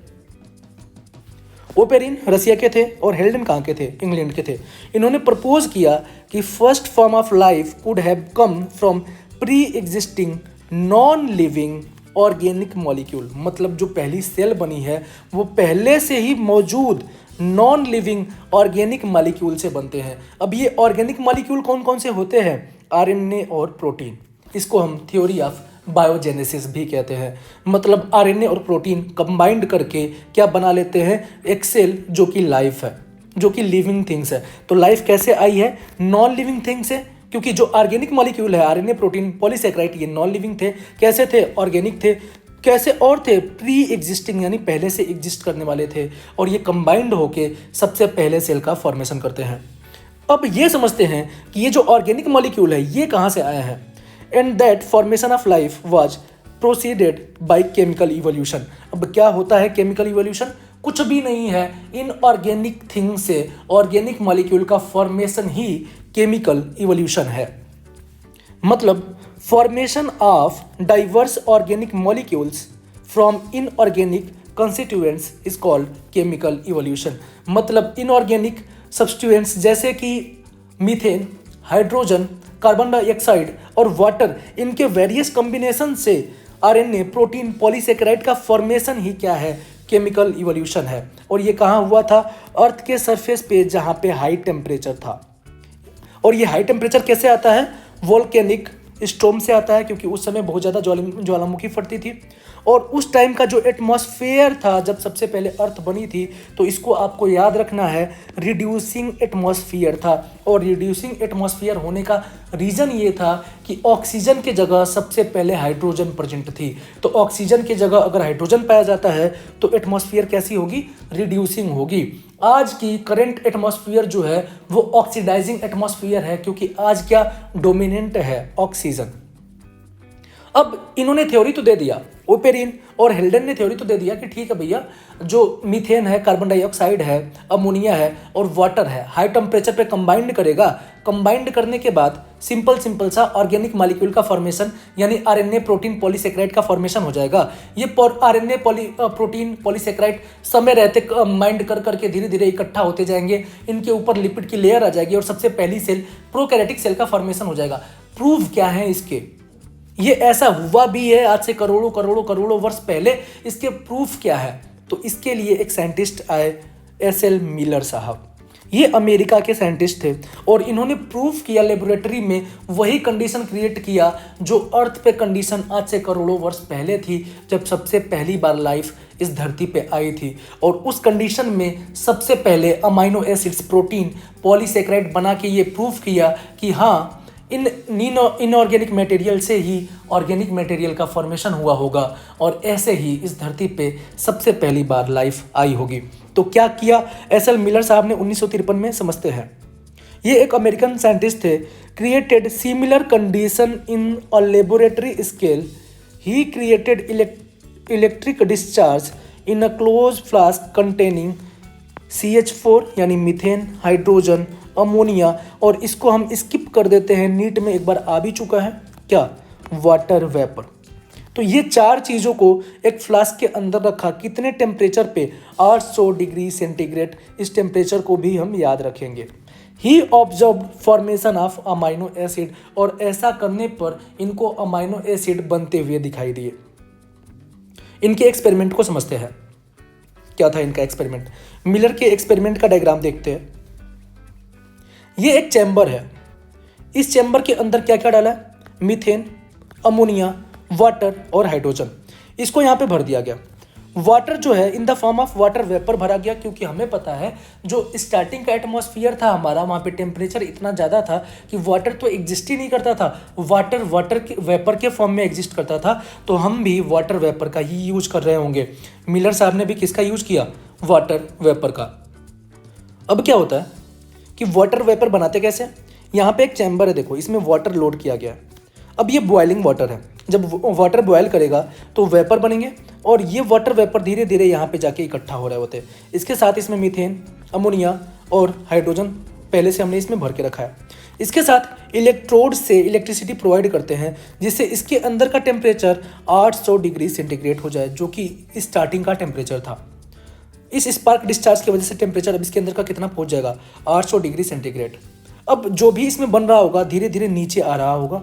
ओपेरिन रसिया के थे और हेल्डन कहाँ के थे, इंग्लैंड के थे। इन्होंने प्रपोज किया कि first form of life could have come from pre existing non living organic molecule, मतलब जो पहली सेल बनी है वो पहले से ही मौजूद नॉन लिविंग ऑर्गेनिक मॉलिक्यूल से बनते हैं। अब ये ऑर्गेनिक मॉलिक्यूल कौन कौन से होते हैं? आरएनए और प्रोटीन। इसको हम थ्योरी ऑफ बायोजेनेसिस भी कहते हैं। मतलब आरएनए और प्रोटीन कंबाइंड करके क्या बना लेते हैं? एक सेल जो कि लाइफ है, जो कि लिविंग थिंग्स है। तो लाइफ कैसे आई है? नॉन लिविंग थिंग से, क्योंकि जो ऑर्गेनिक मॉलिक्यूल है आरएनए, प्रोटीन, पॉलीसेकेराइड, ये नॉन लिविंग थे। कैसे थे? ऑर्गेनिक थे। कैसे और थे? प्री एग्जिस्टिंग, यानी पहले से एग्जिस्ट करने वाले थे, और ये कंबाइंड होके सबसे पहले सेल का फॉर्मेशन करते हैं। अब ये समझते हैं कि ये जो ऑर्गेनिक मॉलिक्यूल है ये कहाँ से आया है, and that formation of life was proceeded by chemical evolution. अब क्या होता है केमिकल इवोल्यूशन? कुछ भी नहीं है, इन ऑर्गेनिक थिंग से ऑर्गेनिक मॉलिक्यूल का फॉर्मेशन ही केमिकल इवोल्यूशन है। मतलब formation of diverse organic molecules from inorganic constituents is called chemical evolution. मतलब इनऑर्गेनिक सब्सटीट्यूएंट्स जैसे कि मीथेन, हाइड्रोजन, कार्बन डाइऑक्साइड और वाटर, इनके वेरियस कॉम्बिनेशन से आरएनए, प्रोटीन, पॉलीसेकेराइड का फॉर्मेशन ही क्या है? केमिकल इवोल्यूशन है। और ये कहाँ हुआ था? अर्थ के सरफेस पे, जहाँ पे हाई टेम्परेचर था। और ये हाई टेम्परेचर कैसे आता है? वोल्केनिक स्टॉर्म से आता है, क्योंकि उस समय बहुत ज़्यादा ज्वालामुखी फटती थी। और उस टाइम का जो एटमॉस्फेयर था जब सबसे पहले अर्थ बनी थी, तो इसको आपको याद रखना है, रिड्यूसिंग एटमॉस्फेयर था। और रिड्यूसिंग एटमॉस्फेयर होने का रीज़न ये था कि ऑक्सीजन की जगह सबसे पहले हाइड्रोजन प्रेजेंट थी। तो ऑक्सीजन की जगह अगर हाइड्रोजन पाया जाता है तो एटमॉस्फेयर कैसी होगी? रिड्यूसिंग होगी। आज की करंट एटमॉस्फेयर जो है वो ऑक्सीडाइजिंग एटमॉस्फेयर है, क्योंकि आज क्या डोमिनेंट है? ऑक्सीजन। अब इन्होंने थ्योरी तो दे दिया, ओपेरिन और हेल्डन ने थ्योरी तो दे दिया कि ठीक है भैया, जो मीथेन है, कार्बन डाइऑक्साइड है, अमोनिया है और वाटर है, हाई टेम्परेचर पे कंबाइंड करेगा। कंबाइंड करने के बाद सिंपल सा ऑर्गेनिक मॉलिक्यूल का फॉर्मेशन, यानी आरएनए, प्रोटीन, पॉलीसेकेराइड का फॉर्मेशन हो जाएगा। ये आरएनए, प्रोटीन, पॉलीसेकेराइड समय रहते कंबाइंड कर करके धीरे धीरे इकट्ठा होते जाएंगे। इनके ऊपर लिपिड की लेयर आ जाएगी और सबसे पहली सेल प्रोकैरियोटिक सेल का फॉर्मेशन हो जाएगा। प्रूफ क्या है इसके? ये ऐसा हुआ भी है आज से करोड़ों वर्ष पहले। इसके प्रूफ क्या है? तो इसके लिए एक साइंटिस्ट आए, एस.एल. मिलर साहब। ये अमेरिका के साइंटिस्ट थे और इन्होंने प्रूफ किया लेबोरेटरी में, वही कंडीशन क्रिएट किया जो अर्थ पे कंडीशन आज से करोड़ों वर्ष पहले थी, जब सबसे पहली बार लाइफ इस धरती पे आई थी। और उस कंडीशन में सबसे पहले अमाइनो एसिड्स, प्रोटीन, पॉलीसेकेराइड बना के ये प्रूफ किया कि हाँ, इन इनऑर्गेनिक मटेरियल से ही ऑर्गेनिक मटेरियल का फॉर्मेशन हुआ होगा, और ऐसे ही इस धरती पे सबसे पहली बार लाइफ आई होगी। तो क्या किया एस.एल. मिलर साहब ने 1953 में? समझते हैं। ये एक अमेरिकन साइंटिस्ट थे। Created similar condition in a laboratory scale, he created electric discharge in a close flask containing CH4 यानी मीथेन, हाइड्रोजन, अमोनिया, और इसको हम स्किप कर देते हैं, नीट में एक बार आ भी चुका है क्या? Water vapour. तो ये चार चीज़ों को एक फ्लास्क के अंदर रखा, कितने टेम्परेचर पे? 800 डिग्री सेंटीग्रेड। इस टेम्परेचर को भी हम याद रखेंगे। He observe formation of amino acid, और ऐसा करने पर इनको अमाइनो एसिड बनते हुए दिखाई दिए। इनके एक्सपेरिमेंट को समझते हैं। क्या था इनका एक्सपेरिमेंट? मिलर के एक्सपेरिमेंट का डायग्राम देखते हैं। ये एक चैम्बर है। इस चैम्बर के अंदर क्या क्या डाला है? मीथेन, अमोनिया, वाटर और हाइड्रोजन। इसको यहाँ पे भर दिया गया। वाटर जो है in the form of water vapour भरा गया, क्योंकि हमें पता है जो स्टार्टिंग का एटमॉस्फेयर था हमारा, वहाँ पे टेम्परेचर इतना ज़्यादा था कि वाटर तो एग्जिस्ट ही नहीं करता था। वाटर के वेपर के फॉर्म में एग्जिस्ट करता था। तो हम भी वाटर वेपर का ही यूज कर रहे होंगे। मिलर साहब ने भी किसका यूज किया? वाटर वेपर का। अब क्या होता है कि वाटर वेपर बनाते कैसे? यहाँ पे एक चैम्बर है, देखो, इसमें वाटर लोड किया गया है। अब ये बॉइलिंग वाटर है। जब वाटर बॉयल करेगा तो वेपर बनेंगे, और ये वाटर वेपर धीरे धीरे यहाँ पे जाके इकट्ठा हो रहे होते हैं। इसके साथ इसमें मीथेन, अमोनिया और हाइड्रोजन पहले से हमने इसमें भर के रखा है। इसके साथ इलेक्ट्रोड से इलेक्ट्रिसिटी प्रोवाइड करते हैं, जिससे इसके अंदर का टेम्परेचर 800 डिग्री सेंटीग्रेड हो जाए, जो कि स्टार्टिंग का टेम्परेचर था। इस स्पार्क डिस्चार्ज की वजह से टेम्परेचर अब इसके अंदर का कितना पहुंच जाएगा, 800 डिग्री सेंटीग्रेड। अब जो भी इसमें बन रहा होगा धीरे धीरे नीचे आ रहा होगा,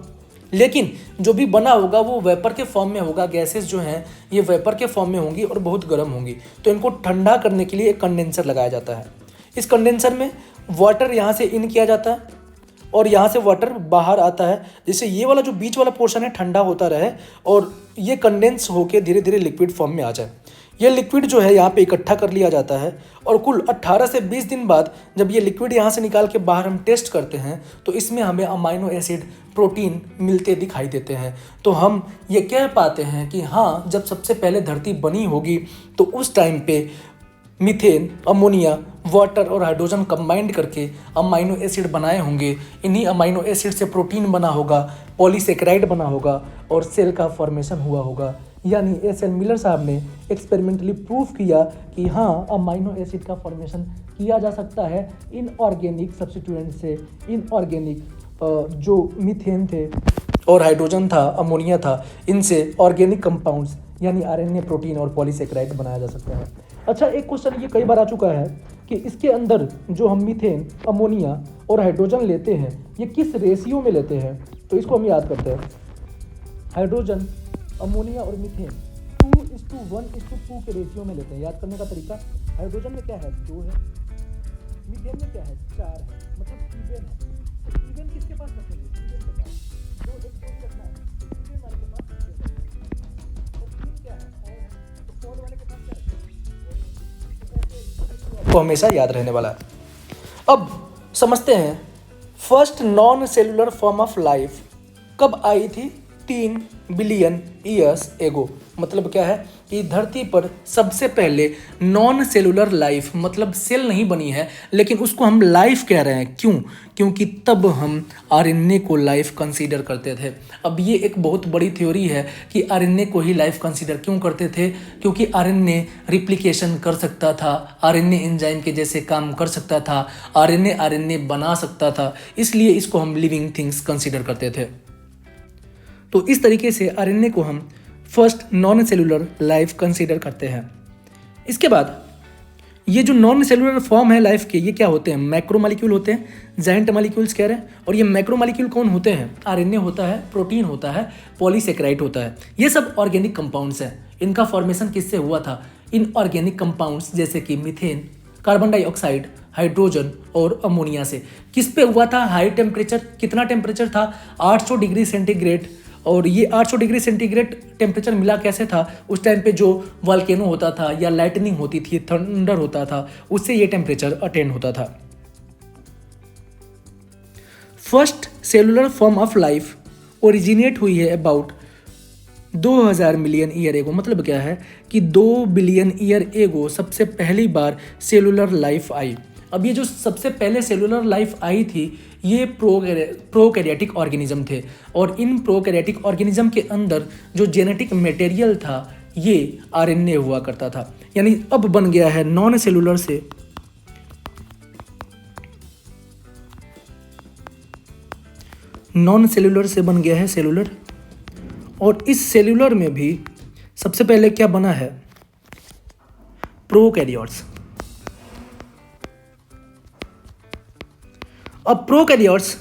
लेकिन जो भी बना होगा वो वेपर के फॉर्म में होगा। गैसेस जो हैं ये वेपर के फॉर्म में होंगी और बहुत गर्म होंगी, तो इनको ठंडा करने के लिए एक कंडेंसर लगाया जाता है। इस कंडेंसर में वाटर यहाँ से इन किया जाता है और यहाँ से वाटर बाहर आता है, जिससे ये वाला जो बीच वाला पोर्शन है ठंडा होता रहे और ये कंडेंस होकर धीरे धीरे लिक्विड फॉर्म में आ जाए। ये लिक्विड जो है यहाँ पे इकट्ठा कर लिया जाता है और कुल 18 से 20 दिन बाद जब ये लिक्विड यहाँ से निकाल के बाहर हम टेस्ट करते हैं तो इसमें हमें अमाइनो एसिड, प्रोटीन मिलते दिखाई देते हैं। तो हम ये कह पाते हैं कि हाँ, जब सबसे पहले धरती बनी होगी तो उस टाइम पे मीथेन, अमोनिया, वाटर और हाइड्रोजन कंबाइंड करके अमाइनो एसिड बनाए होंगे। इन्हीं अमाइनो एसिड से प्रोटीन बना होगा, पॉलीसेकेराइड बना होगा और सेल का फॉर्मेशन हुआ होगा। यानी एस.एन. मिलर साहब ने एक्सपेरिमेंटली प्रूफ किया कि हाँ, अमाइनो एसिड का फॉर्मेशन किया जा सकता है इनऑर्गेनिक सब्स्टिट्यूएंट से। इनऑर्गेनिक जो मीथेन थे और हाइड्रोजन था, अमोनिया था, इनसे ऑर्गेनिक कंपाउंड्स यानी आरएनए, प्रोटीन और पॉलीसेकेराइड बनाया जा सकता है। अच्छा, एक क्वेश्चन ये कई बार आ चुका है कि इसके अंदर जो हम मीथेन, अमोनिया और हाइड्रोजन लेते हैं ये किस रेशियो में लेते हैं, तो इसको हम याद करते हैं। हाइड्रोजन, अमोनिया और मीथेन 2:1:2 के रेशियो में लेते हैं। याद करने का तरीका, हाइड्रोजन में क्या है, 2 है, मीथेन में क्या है, 4 है, मतलब इवन है। तो इवन किसके पास रखेंगे, इवन के पास 2 एक 2 रखना है, तो इवन वाले के पास 2 रखना है। और तीन क्या है, और है, तो फोर वाले के पास क्या रखेंगे, तो हमेशा याद रहने वाला है। अब समझते हैं first non cellular form of life कब आई थी, 3 बिलियन ईयर्स एगो। मतलब क्या है कि धरती पर सबसे पहले नॉन सेलुलर लाइफ, मतलब सेल नहीं बनी है लेकिन उसको हम लाइफ कह रहे हैं। क्यों? क्योंकि तब हम आरएनए को लाइफ कंसीडर करते थे। अब ये एक बहुत बड़ी थ्योरी है कि आरएनए को ही लाइफ कंसीडर क्यों करते थे, क्योंकि आरएनए रिप्लिकेशन कर सकता था, आरएनए एंजाइम के जैसे काम कर सकता था, आरएनए बना सकता था, इसलिए इसको हम लिविंग थिंग्स कंसीडर करते थे। तो इस तरीके से आरएनए को हम first non cellular life consider करते हैं। इसके बाद ये जो नॉन सेलुलर फॉर्म है लाइफ के, ये क्या होते हैं, मैक्रोमोलिक्यूल होते हैं, जायंट मॉलिक्यूल्स कह रहे हैं। और ये मैक्रोमोलिक्यूल कौन होते हैं, आरएनए होता है, प्रोटीन होता है, पॉलीसेकेराइड होता है। ये सब ऑर्गेनिक कंपाउंड्स हैं। इनका फॉर्मेशन किससे हुआ था, इनऑर्गेनिक कंपाउंड्स जैसे कि मीथेन, कार्बन डाइऑक्साइड, हाइड्रोजन और अमोनिया से। किस पे हुआ था, हाई टेम्परेचर, कितना टेम्परेचर था, 800 डिग्री सेंटीग्रेड। और ये 800 डिग्री सेंटीग्रेड टेम्परेचर मिला कैसे था, उस टाइम पे जो वॉल्केनो होता था या लाइटनिंग होती थी, थंडर होता था, उससे ये टेम्परेचर अटेन होता था। First cellular form of life originate हुई है अबाउट 2000 मिलियन ईयर एगो। मतलब क्या है कि 2 बिलियन ईयर एगो सबसे पहली बार सेलुलर लाइफ आई। अब ये जो सबसे पहले सेलुलर लाइफ आई थी ये प्रोकैरियोटिक ऑर्गेनिज्म थे और इन प्रोकैरियोटिक ऑर्गेनिज्म के अंदर जो जेनेटिक मटेरियल था ये आरएनए हुआ करता था। यानी अब बन गया है नॉन सेलुलर से बन गया है सेलुलर। और इस सेलुलर में भी सबसे पहले क्या बना है, प्रोकैरियोट्स। अब प्रोकैरियोट्स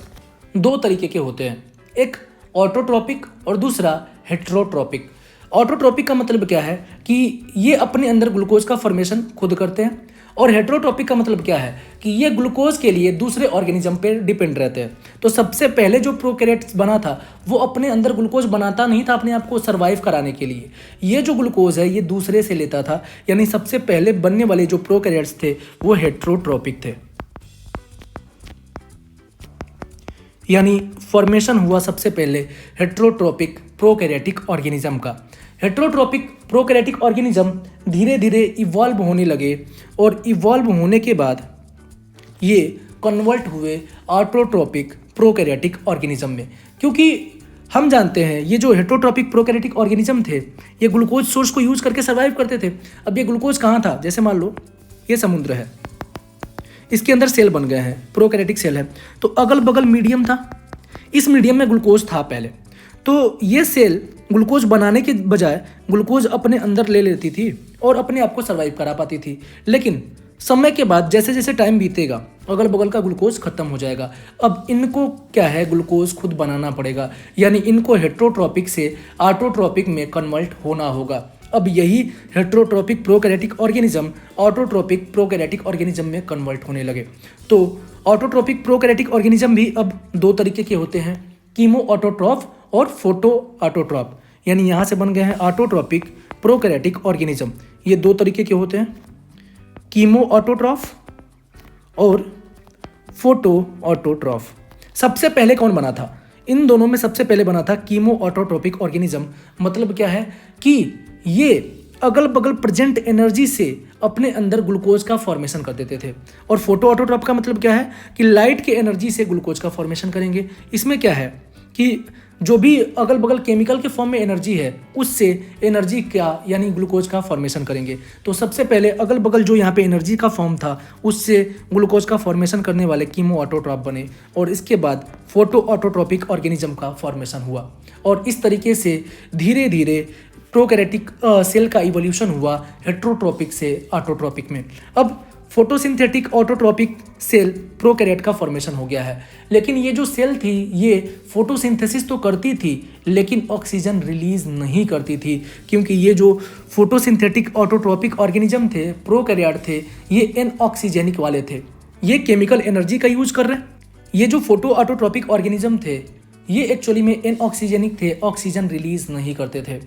2 तरीके के होते हैं, एक ऑटोट्रोपिक और दूसरा हेटेरोट्रोपिक। ऑटोट्रोपिक का मतलब क्या है कि ये अपने अंदर ग्लूकोज का फॉर्मेशन खुद करते हैं, और हेटेरोट्रोपिक का मतलब क्या है कि ये ग्लूकोज के लिए दूसरे ऑर्गेनिज्म पे डिपेंड रहते हैं। तो सबसे पहले जो प्रोकैरियोट्स बना था वो अपने अंदर ग्लूकोज बनाता नहीं था अपने आप को सर्वाइव कराने के लिए, ये जो ग्लूकोज है ये दूसरे से लेता था। यानी सबसे पहले बनने वाले जो प्रोकैरियोट्स थे वो हेटेरोट्रोपिक थे। यानी फॉर्मेशन हुआ सबसे पहले हेटेरोट्रोपिक प्रोकैरियोटिक ऑर्गेनिज्म का। हेटेरोट्रोपिक प्रोकैरियोटिक ऑर्गेनिज्म धीरे धीरे इवॉल्व होने लगे और इवॉल्व होने के बाद ये कन्वर्ट हुए ऑटोट्रोपिक प्रोकैरियोटिक ऑर्गेनिज्म में। क्योंकि हम जानते हैं ये जो हेटेरोट्रोपिक प्रोकैरियोटिक ऑर्गेनिज्म थे ये ग्लूकोज सोर्स को यूज करके सर्वाइव करते थे। अब ये ग्लूकोज कहाँ था, जैसे मान लो ये समुद्र है, इसके अंदर सेल बन गए हैं, प्रोकैरियोटिक सेल है, तो अगल बगल मीडियम था, इस मीडियम में ग्लूकोज था पहले। तो ये सेल ग्लूकोज बनाने के बजाय ग्लूकोज अपने अंदर ले लेती थी और अपने आप को सर्वाइव करा पाती थी। लेकिन समय के बाद जैसे जैसे टाइम बीतेगा अगल बगल का ग्लूकोज खत्म हो जाएगा। अब इनको क्या है, ग्लूकोज खुद बनाना पड़ेगा, यानी इनको हेट्रोट्रॉपिक से ऑटोट्रॉपिक में कन्वर्ट होना होगा। अब यही heterotrophic prokaryotic organism autotrophic prokaryotic organism में कन्वर्ट होने लगे। तो ऑटोट्रॉपिक प्रोकैरियोटिक ऑर्गेनिज्म भी अब दो तरीके के होते हैं, कीमो ऑटोट्रॉफ और फोटो ऑटोट्रॉफ, यानी यहाँ से बन गए हैं ऑटोट्रॉपिक प्रोकैरियोटिक ऑर्गेनिज्म। ये दो तरीके के होते हैं, कीमो ऑटोट्रॉफ और फोटो ऑटोट्रॉफ। सबसे पहले कौन बना था? इन दोनों में सबसे पहले बना था कीमो ऑटोट्रॉपिक ऑर्गेनिज्म। मतलब क्या है कि ये अगल बगल प्रेजेंट एनर्जी से अपने अंदर ग्लूकोज का फॉर्मेशन कर देते थे। और फोटो ऑटोट्रॉप का मतलब क्या है कि लाइट के एनर्जी से ग्लूकोज का फॉर्मेशन करेंगे। इसमें क्या है कि जो भी अगल बगल केमिकल के फॉर्म में एनर्जी है उससे एनर्जी क्या यानी ग्लूकोज का फॉर्मेशन करेंगे। तो सबसे पहले अगल बगल जो यहाँ पे एनर्जी का फॉर्म था उससे ग्लूकोज का फॉर्मेशन करने वाले कीमो ऑटोट्रॉप बने और इसके बाद फोटो ऑटोट्रॉपिक ऑर्गेनिज्म का फॉर्मेशन हुआ। और इस तरीके से धीरे धीरे प्रोकैरियोटिक सेल का इवोल्यूशन हुआ हेट्रोट्रॉपिक से ऑटोट्रॉपिक में। अब फोटोसिंथेटिक ऑटोट्रॉपिक सेल प्रोकैरियोट का फॉर्मेशन हो गया है। लेकिन ये जो सेल थी ये फोटोसिंथेसिस तो करती थी लेकिन ऑक्सीजन रिलीज नहीं करती थी, क्योंकि ये जो फोटोसिंथेटिक ऑटोट्रॉपिक ऑर्गेनिज्म थे प्रोकैरियोट थे ये एनऑक्सीजेनिक वाले थे, ये केमिकल एनर्जी का यूज कर रहे हैं। ये जो फोटो ऑटोट्रॉपिक ऑर्गेनिज्म थे ये एक्चुअली में एनऑक्सीजेनिक थे, ऑक्सीजन रिलीज नहीं करते थे।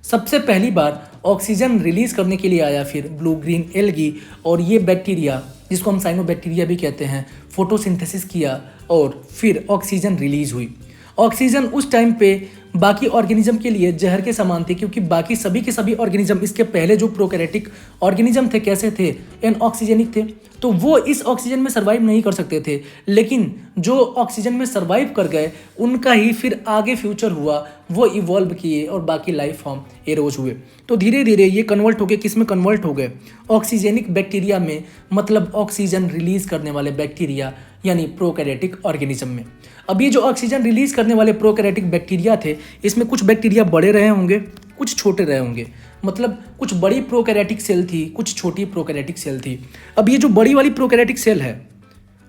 सबसे पहली बार ऑक्सीजन रिलीज करने के लिए आया फिर ब्लू ग्रीन एल्गी और ये बैक्टीरिया जिसको हम साइनोबैक्टीरिया भी कहते हैं फोटोसिंथेसिस किया और फिर ऑक्सीजन रिलीज हुई। ऑक्सीजन उस टाइम पे बाकी ऑर्गेनिज्म के लिए जहर के समान थे, क्योंकि बाकी सभी के सभी ऑर्गेनिज्म इसके पहले जो प्रोकैरियोटिक ऑर्गेनिज्म थे कैसे थे, एनऑक्सीजेनिक थे, तो वो इस ऑक्सीजन में सर्वाइव नहीं कर सकते थे। लेकिन जो ऑक्सीजन में सर्वाइव कर गए उनका ही फिर आगे फ्यूचर हुआ, वो इवॉल्व किए और बाकी लाइफ फॉर्म एरोज हुए। तो धीरे धीरे ये कन्वर्ट हो गए, किस में कन्वर्ट हो गए, ऑक्सीजेनिक बैक्टीरिया में, मतलब ऑक्सीजन रिलीज करने वाले बैक्टीरिया यानी प्रोकैरियोटिक ऑर्गेनिज्म में। अब ये जो ऑक्सीजन रिलीज करने वाले प्रोकैरियोटिक बैक्टीरिया थे इसमें कुछ बैक्टीरिया बड़े रहे होंगे कुछ छोटे रहे होंगे, मतलब कुछ बड़ी प्रोकैरियोटिक सेल थी कुछ छोटी प्रोकैरियोटिक सेल थी। अब ये जो बड़ी वाली प्रोकैरियोटिक सेल है,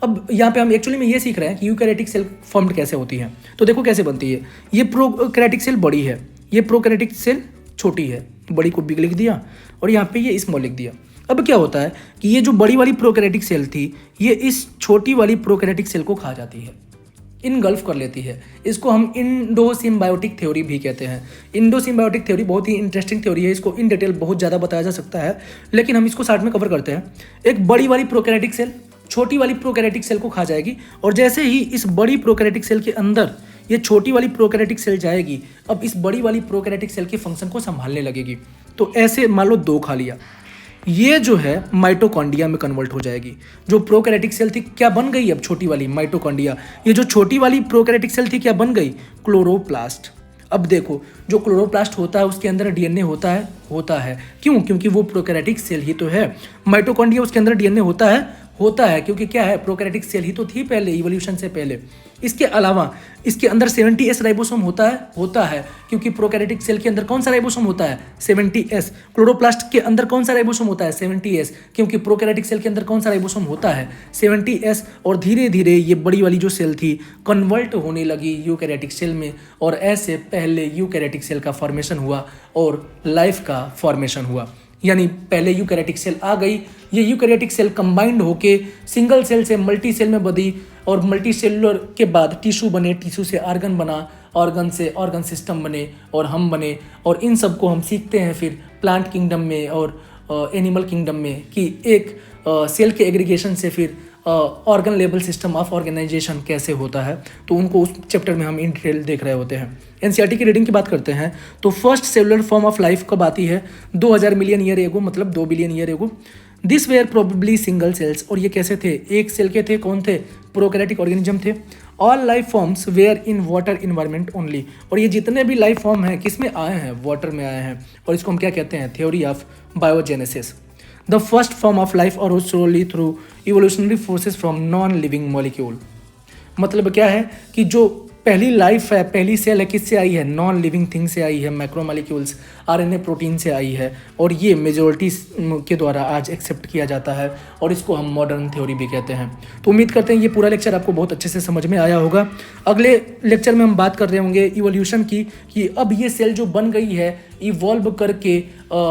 अब यहाँ पे हम एक्चुअली में ये सीख रहे हैं कि यूकैरियोटिक सेल फॉर्म्ड कैसे होती है। तो देखो कैसे बनती है, ये प्रोकैरियोटिक सेल बड़ी है, ये प्रोकैरियोटिक सेल छोटी है, बड़ी को बिग लिख दिया और यहाँ पे ये स्मॉल लिख दिया। अब क्या होता है कि ये जो बड़ी वाली प्रोकैरियोटिक सेल थी ये इस छोटी वाली प्रोकैरियोटिक सेल को खा जाती है, इनगल्फ कर लेती है। इसको हम इंडोसिम्बायोटिक थ्योरी भी कहते हैं। इंडोसिम्बायोटिक थ्योरी बहुत ही इंटरेस्टिंग थ्योरी है, इसको इन डिटेल बहुत ज़्यादा बताया जा सकता है लेकिन हम इसको शॉर्ट में कवर करते हैं। एक बड़ी वाली प्रोकैरियोटिक सेल छोटी वाली प्रोकैरियोटिक सेल को खा जाएगी और जैसे ही इस बड़ी प्रोकैरियोटिक सेल के अंदर ये छोटी वाली प्रोकैरियोटिक सेल जाएगी, अब इस बड़ी वाली प्रोकैरियोटिक सेल के फंक्शन को संभालने लगेगी। तो ऐसे मान लो दो खा लिया, ये जो है माइटोकॉन्ड्रिया में कन्वर्ट हो जाएगी। जो प्रोकैरियोटिक सेल थी क्या बन गई, अब छोटी वाली माइटोकॉन्ड्रिया। ये जो छोटी वाली प्रोकैरियोटिक सेल थी क्या बन गई, क्लोरोप्लास्ट। अब देखो जो क्लोरोप्लास्ट होता है उसके अंदर डीएनए होता है क्यों, क्योंकि वो प्रोकैरियोटिक सेल ही तो है। माइटोकॉन्ड्रिया उसके अंदर डीएनए होता है क्योंकि क्या है, प्रोकैरियोटिक सेल ही तो थी पहले, इवोल्यूशन से पहले। इसके अलावा इसके अंदर 70S राइबोसोम होता है क्योंकि प्रोकैरियोटिक सेल के अंदर कौन सा राइबोसोम होता है, 70S। क्लोरोप्लास्ट के अंदर कौन सा राइबोसोम होता है, 70S, क्योंकि प्रोकैरियोटिक सेल के अंदर कौन सा राइबोसोम होता है, 70S। और धीरे धीरे ये बड़ी वाली जो सेल थी कन्वर्ट होने लगी यूकैरियोटिक सेल में और ऐसे पहले यूकैरियोटिक सेल का फॉर्मेशन हुआ और लाइफ का फॉर्मेशन हुआ। यानी पहले यूकैरियोटिक सेल आ गई, ये यूकैरियोटिक सेल कंबाइंड होके सिंगल सेल से मल्टी सेल में बदी और मल्टी सेलुलर के बाद टिश्यू बने, टिश्यू से ऑर्गन बना, ऑर्गन से ऑर्गन सिस्टम बने और हम बने। और इन सब को हम सीखते हैं फिर प्लांट किंगडम में और एनिमल किंगडम में कि एक सेल के एग्रीगेशन से फिर organ level system of organization कैसे होता है। तो उनको उस चैप्टर में हम इन डिटेल देख रहे होते हैं। एनसीईआरटी की रीडिंग की बात करते हैं तो first cellular form of life कब आती है, 2000 मिलियन ईयर एगो, मतलब 2 billion year ago. This were probably single cells, और ये कैसे थे, एक सेल के थे, कौन थे, प्रोकैरियोटिक ऑर्गेनिज्म थे। All life forms were in water environment only, और ये जितने भी लाइफ फॉर्म हैं किस में आए हैं, वाटर में आए हैं। और इसको हम क्या कहते हैं, theory of biogenesis. The first form of life और solely through evolutionary forces from non living molecule. मतलब क्या है कि जो पहली लाइफ है, पहली सेल है, किससे आई है? नॉन लिविंग थिंग से आई है, मैक्रोमोलिक्यूल्स आरएनए प्रोटीन से आई है, और ये मेजॉरिटी के द्वारा आज एक्सेप्ट किया जाता है और इसको हम मॉडर्न थ्योरी भी कहते हैं। तो उम्मीद करते हैं ये पूरा लेक्चर आपको बहुत अच्छे से समझ में आया होगा। अगले लेक्चर में हम बात कर रहे होंगे इवोल्यूशन की, कि अब ये सेल जो बन गई है इवॉल्व करके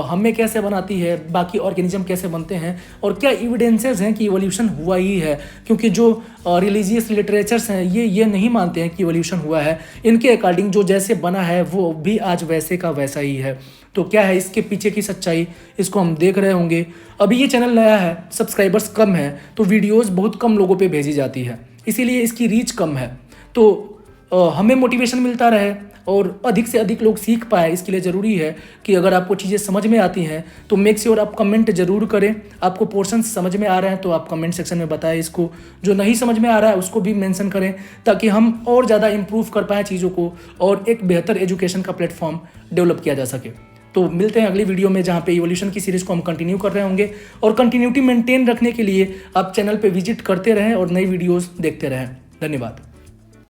हमें कैसे बनाती है, बाकी ऑर्गेनिज्म कैसे बनते हैं, और क्या एविडेंसेस हैं कि इवोल्यूशन हुआ ही है। क्योंकि जो रिलीजियस लिटरेचर्स हैं ये नहीं मानते हैं कि इवोल्यूशन हुआ है। इनके अकॉर्डिंग जो जैसे बना है वो भी आज वैसे का वैसा ही है। तो क्या है इसके पीछे की सच्चाई, इसको हम देख रहे होंगे। अभी ये चैनल नया है, सब्सक्राइबर्स कम है, तो वीडियोज़ बहुत कम लोगों पर भेजी जाती है, इसीलिए इसकी रीच कम है। तो हमें मोटिवेशन मिलता रहे और अधिक से अधिक लोग सीख पाए, इसके लिए ज़रूरी है कि अगर आपको चीज़ें समझ में आती हैं तो मेक श्योर आप कमेंट जरूर करें। आपको पोर्शंस समझ में आ रहे हैं तो आप कमेंट सेक्शन में बताएं, इसको जो नहीं समझ में आ रहा है उसको भी मेंशन करें, ताकि हम और ज़्यादा इम्प्रूव कर पाएँ चीज़ों को और एक बेहतर एजुकेशन का प्लेटफॉर्म डेवलप किया जा सके। तो मिलते हैं अगली वीडियो में, जहाँ पे इवोल्यूशन की सीरीज़ को हम कंटिन्यू कर रहे होंगे। और कंटिन्यूटी मेंटेन रखने के लिए आप चैनल पे विजिट करते रहें और नई वीडियोस देखते रहें। धन्यवाद।